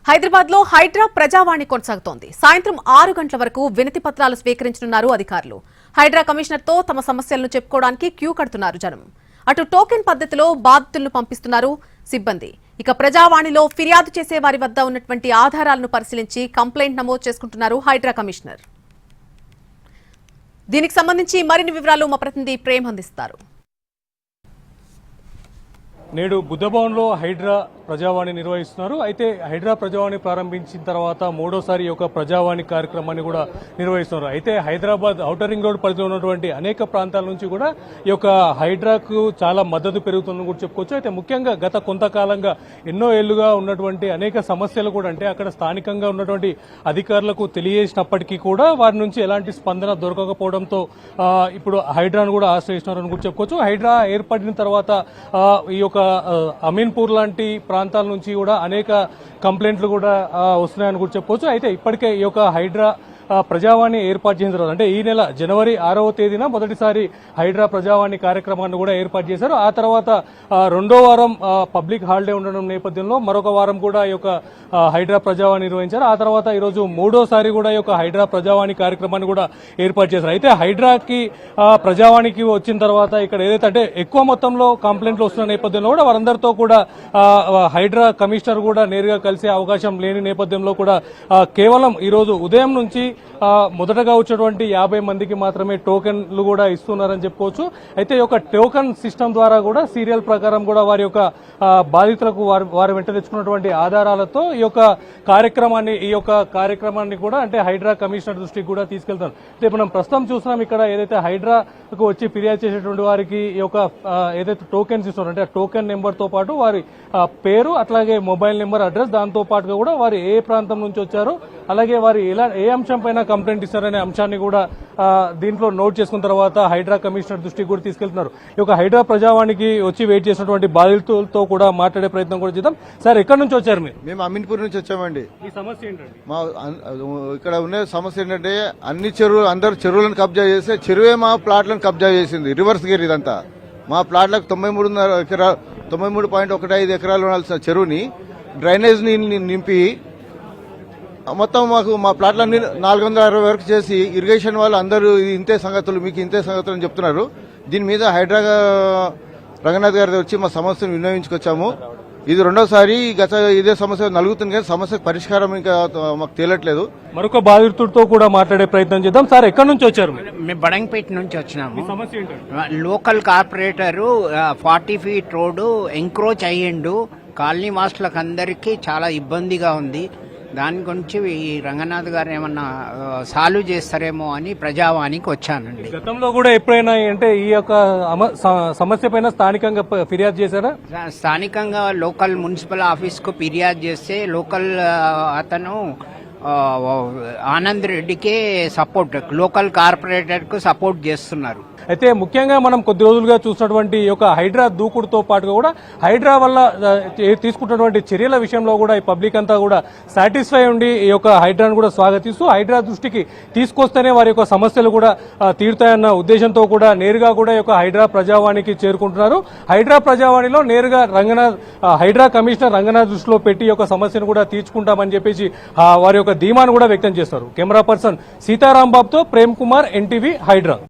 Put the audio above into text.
హైదరాబాద్ లో హైడ్రా ప్రజావాణి కొనసాగుతోంది. సాయంత్రం 6 గంటల వరకు వినతి పత్రాలు స్వీకరించనున్నారు అధికారులు. హైడ్రా కమిషనర్ తో తమ సమస్యలను చెప్పుకోవడానికి క్యూ కడుతున్నారు జనం. అటు టోకెన్ పద్ధతిలో బాధితులను పంపిస్తున్నారు సిబ్బంది. ఇక ప్రజావాణిలో ఫిర్యాదు చేసే వారి వద్ద ఉన్నటువంటి ఆధారాలను పరిశీలించి కంప్లైంట్ నమోదు చేసుకుంటున్నారు హైడ్రా కమిషనర్. దీనికి సంబంధించి మరిన్ని వివరాలు మా ప్రతినిధి ప్రేమ్ అందిస్తారు. నేడు బుద్ధభవన్లో హైడ్రా ప్రజావాణి నిర్వహిస్తున్నారు. అయితే హైడ్రా ప్రజావాణి ప్రారంభించిన తర్వాత మూడోసారి ఈ యొక్క ప్రజావాణి కార్యక్రమాన్ని కూడా నిర్వహిస్తున్నారు. అయితే హైదరాబాద్ ఔటర్ రింగ్ రోడ్ పరిధిలో ఉన్నటువంటి అనేక ప్రాంతాల నుంచి కూడా ఈ యొక్క హైడ్రాకు చాలా మద్దతు పెరుగుతుందని కూడా చెప్పుకోవచ్చు. అయితే ముఖ్యంగా గత కొంతకాలంగా ఎన్నో ఏళ్లుగా ఉన్నటువంటి అనేక సమస్యలు కూడా అంటే అక్కడ స్థానికంగా ఉన్నటువంటి అధికారులకు తెలియజేసినప్పటికీ కూడా వారి నుంచి ఎలాంటి స్పందన దొరకకపోవడంతో ఇప్పుడు హైడ్రాను కూడా ఆశ్రయిస్తున్నారని కూడా చెప్పుకోవచ్చు. హైడ్రా ఏర్పడిన తర్వాత ఈ యొక్క అమీన్పూర్ లాంటి ప్రాంతాల నుంచి కూడా అనేక కంప్లైంట్లు కూడా వస్తున్నాయని కూడా చెప్పవచ్చు. అయితే ఇప్పటికే ఈ యొక్క హైడ్రా ప్రజావాణి ఏర్పాటు చేసిన తర్వాత అంటే ఈ నెల జనవరి 6వ తేదీన మొదటిసారి హైడ్రా ప్రజావాణి కార్యక్రమాన్ని కూడా ఏర్పాటు చేశారు. ఆ తర్వాత రెండో వారం పబ్లిక్ హాలిడే ఉండడం నేపథ్యంలో మరొక వారం కూడా ఈ యొక్క హైడ్రా ప్రజావాణి నిర్వహించారు. ఆ తర్వాత ఈరోజు మూడోసారి కూడా ఈ యొక్క హైడ్రా ప్రజావాణి కార్యక్రమాన్ని కూడా ఏర్పాటు చేశారు. అయితే హైడ్రాకి ప్రజావాణికి వచ్చిన తర్వాత ఇక్కడ ఏదైతే అంటే ఎక్కువ మొత్తంలో కంప్లైంట్లు వస్తున్న నేపథ్యంలో కూడా వారందరితో కూడా హైడ్రా కమిషనర్ కూడా నేరుగా కలిసే అవకాశం లేని నేపథ్యంలో కూడా కేవలం ఈరోజు ఉదయం నుంచి మొదటగా వచ్చేటువంటి 50 మందికి మాత్రమే టోకెన్లు కూడా ఇస్తున్నారని చెప్పుకోవచ్చు. అయితే ఈ యొక్క టోకెన్ సిస్టమ్ ద్వారా కూడా సీరియల్ ప్రకారం కూడా వారి యొక్క బాధితులకు వారి వెంట తెచ్చుకున్నటువంటి ఆధారాలతో ఈ యొక్క కార్యక్రమాన్ని కూడా అంటే హైడ్రా కమిషనర్ దృష్టికి కూడా తీసుకెళ్తారు. అయితే మనం ప్రస్తుతం చూస్తున్నాం ఇక్కడ ఏదైతే హైడ్రాకు వచ్చి ఫిర్యాదు చేసేటువంటి వారికి ఈ యొక్క ఏదైతే టోకెన్స్ ఇస్తున్నారు అంటే ఆ టోకెన్ నెంబర్ తో పాటు వారి పేరు అట్లాగే మొబైల్ నెంబర్ అడ్రస్ దాంతో పాటుగా కూడా వారు ఏ ప్రాంతం నుంచి వచ్చారో అలాగే వారు ఏ అంశం పైన కంప్లైంట్ ఇస్తారనే అంశాన్ని కూడా దీంట్లో నోట్ చేసుకున్న తర్వాత హైడ్రా కమిషనర్ దృష్టికి కూడా తీసుకెళ్తున్నారు. ఈ యొక్క హైడ్రా ప్రజావాణికి వచ్చి వెయిట్ చేసినటువంటి బాధితులతో కూడా మాట్లాడే ప్రయత్నం కూడా చేద్దాం. సార్ ఎక్కడి నుంచి వచ్చారు మీరు? మేము అమీన్పూర్ నుంచి వచ్చామండి. ఈ సమస్య ఏంటండి? మా ఇక్కడ ఉన్న సమస్య ఏంటంటే అన్ని చెరువులు అందరు చెరువులను కబ్జా చేస్తే చెరువే మా ప్లాట్లను కబ్జా చేసింది. రివర్స్ గేర్ ఇదంతా మా ప్లాట్లకు 93.15 ఎకరాలు ఉండాల్సిన చెరువుని డ్రైనేజ్ నింపి మొత్తం మా ప్లాట్లన్నీ 460 వరకు చేసి ఇరిగేషన్ వాళ్ళు అందరూ ఇంతే సంగతులు మీకు ఇంతే సంగతులు అని చెప్తున్నారు. దీని మీద హైడ్రా రంగనాథ్ గారి వచ్చి మా సమస్యను వినియోగించుకొచ్చాము. ఇది రెండోసారి ఇదే సమస్య నలుగుతుంది కానీ సమస్యకు పరిష్కారం ఇంకా మాకు తేలట్లేదు. మరొక బాధితుడితో కూడా మాట్లాడే ప్రయత్నం చేద్దాం. సార్ ఎక్కడి నుంచి వచ్చారు? మేము బడంగపేట నుంచి వచ్చినాము. సమస్య ఏంటండి? Local corporator 40 feet road encroach అయ్యిండు. కాలనీ వాసులకు అందరికీ చాలా ఇబ్బందిగా ఉంది. దాని గురించి ఈ రంగనాథ్ గారు ఏమన్నా సాల్వ్ చేస్తారేమో అని ప్రజావాణికి వచ్చానండి. గతంలో కూడా ఎప్పుడైనా అంటే ఈ యొక్క సమస్య పైన స్థానికంగా ఫిర్యాదు చేశారా? స్థానికంగా లోకల్ మున్సిపల్ ఆఫీస్ కు ఫిర్యాదు చేస్తే లోకల్ అతను ఆనంద్ రెడ్డికే సపోర్ట్ లోకల్ కార్పొరేటర్ కు సపోర్ట్ చేస్తున్నారు. అయితే ముఖ్యంగా మనం కొద్ది రోజులుగా చూసినటువంటి ఈ యొక్క హైడ్రా దూకుడుతో పాటుగా కూడా హైడ్రా వల్ల తీసుకుంటున్నటువంటి చర్యల విషయంలో కూడా ఈ పబ్లిక్ అంతా కూడా సాటిస్ఫై ఉండి ఈ యొక్క హైడ్రాను కూడా స్వాగతిస్తూ హైడ్రా దృష్టికి తీసుకొస్తేనే వారి యొక్క సమస్యలు కూడా తీరుతాయన్న ఉద్దేశంతో కూడా నేరుగా కూడా ఈ యొక్క హైడ్రా ప్రజావాణికి చేరుకుంటున్నారు. హైడ్రా ప్రజావాణిలో నేరుగా హైడ్రా కమిషనర్ రంగనాథ్ దృష్టిలో పెట్టి ఈ యొక్క సమస్యను కూడా తీర్చుకుంటామని చెప్పేసి వారి యొక్క ధీమాను కూడా వ్యక్తం చేస్తారు. కెమెరా పర్సన్ సీతారాం బాబుతో ప్రేమ్ కుమార్, ఎన్టీవీ, హైడ్రా.